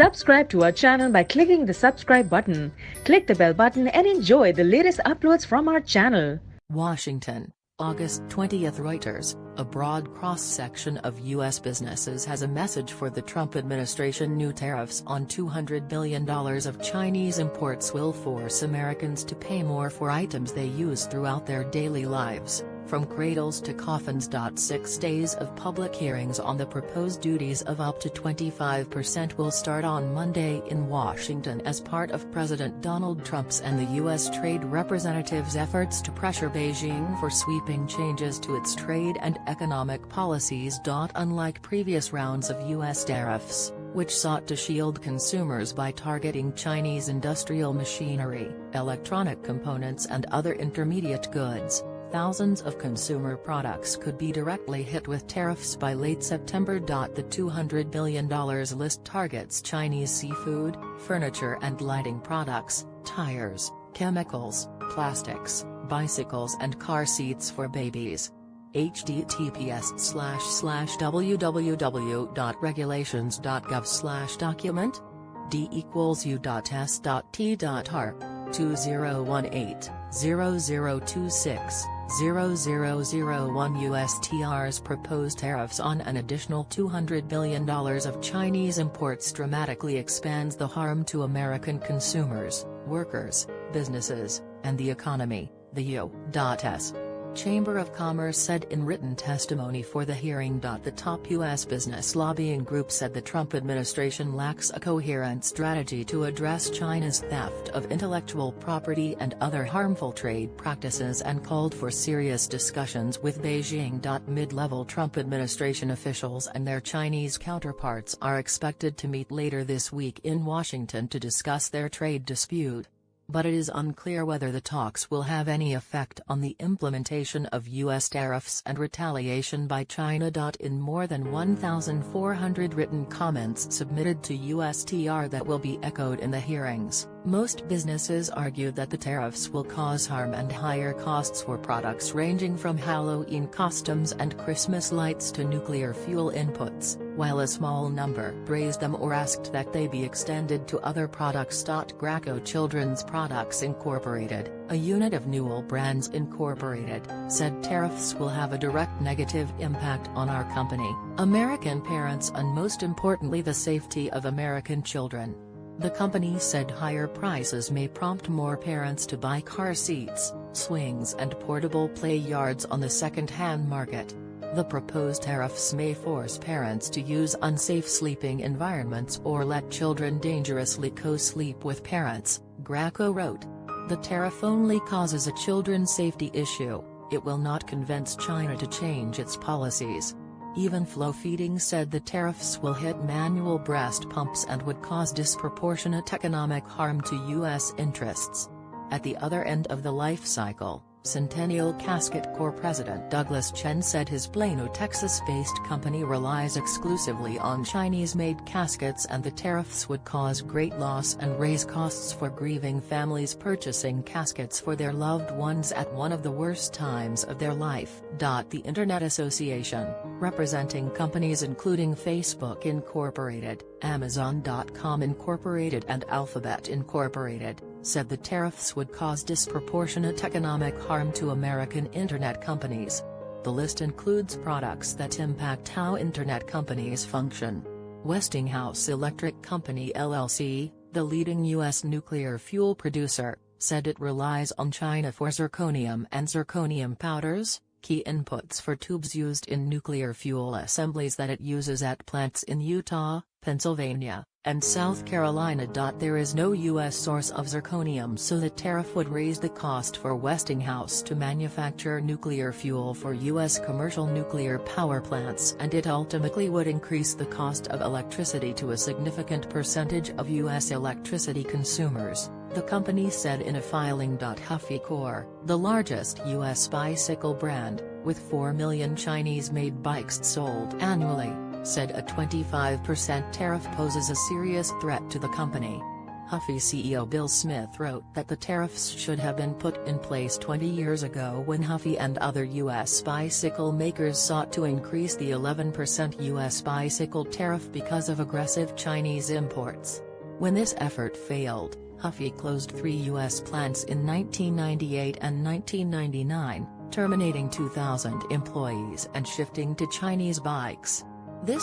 Subscribe to our channel by clicking the subscribe button. Click the bell button and enjoy the latest uploads from our channel. Washington, August 20th. Reuters, a broad cross-section of U.S. businesses has a message for the Trump administration. New tariffs on $200 billion of Chinese imports will force Americans to pay more for items they use throughout their daily lives, from cradles to coffins. 6 days of public hearings on the proposed duties of up to 25% will start on Monday in Washington as part of President Donald Trump's and the U.S. Trade Representative's efforts to pressure Beijing for sweeping changes to its trade and economic policies. Unlike previous rounds of U.S. tariffs, which sought to shield consumers by targeting Chinese industrial machinery, electronic components and other intermediate goods, thousands of consumer products could be directly hit with tariffs by late September. The $200 billion list targets Chinese seafood, furniture and lighting products, tires, chemicals, plastics, bicycles and car seats for babies. https://www.regulations.gov/document D=U.S.T.R 2018-0026-0001 USTR's proposed tariffs on an additional $200 billion of Chinese imports dramatically expands the harm to American consumers, workers, businesses, and the economy, the U.S. Chamber of Commerce said in written testimony for the hearing. The top U.S. business lobbying group said the Trump administration lacks a coherent strategy to address China's theft of intellectual property and other harmful trade practices and called for serious discussions with Beijing. Mid-level Trump administration officials and their Chinese counterparts are expected to meet later this week in Washington to discuss their trade dispute, but it is unclear whether the talks will have any effect on the implementation of U.S. tariffs and retaliation by China. In more than 1,400 written comments submitted to USTR that will be echoed in the hearings, most businesses argued that the tariffs will cause harm and higher costs for products ranging from Halloween costumes and Christmas lights to nuclear fuel inputs, while a small number praised them or asked that they be extended to other products. Graco Children's Products Incorporated, a unit of Newell Brands Incorporated, said tariffs will have a direct negative impact on our company, American parents and most importantly the safety of American children. The company said higher prices may prompt more parents to buy car seats, swings and portable play yards on the second-hand market. The proposed tariffs may force parents to use unsafe sleeping environments or let children dangerously co-sleep with parents, Graco wrote. The tariff only causes a children's safety issue, it will not convince China to change its policies. Even Flow Feeding said the tariffs will hit manual breast pumps and would cause disproportionate economic harm to U.S. interests. At the other end of the life cycle, Centennial Casket Corp. President Douglas Chen said his Plano, Texas-based company relies exclusively on Chinese-made caskets and the tariffs would cause great loss and raise costs for grieving families purchasing caskets for their loved ones at one of the worst times of their life. The Internet Association, representing companies including Facebook Incorporated, Amazon.com Incorporated and Alphabet Incorporated, said the tariffs would cause disproportionate economic harm to American Internet companies. The list includes products that impact how Internet companies function. Westinghouse Electric Company LLC, the leading U.S. nuclear fuel producer, said it relies on China for zirconium and zirconium powders, key inputs for tubes used in nuclear fuel assemblies that it uses at plants in Utah, Pennsylvania, and South Carolina. There is no U.S. source of zirconium, so the tariff would raise the cost for Westinghouse to manufacture nuclear fuel for U.S. commercial nuclear power plants and it ultimately would increase the cost of electricity to a significant percentage of U.S. electricity consumers, the company said in a filing. HuffyCor, the largest U.S. bicycle brand, with 4 million Chinese-made bikes sold annually, said a 25% tariff poses a serious threat to the company. Huffy CEO Bill Smith wrote that the tariffs should have been put in place 20 years ago when Huffy and other U.S. bicycle makers sought to increase the 11% U.S. bicycle tariff because of aggressive Chinese imports. When this effort failed, Huffy closed 3 U.S. plants in 1998 and 1999, terminating 2,000 employees and shifting to Chinese bikes. This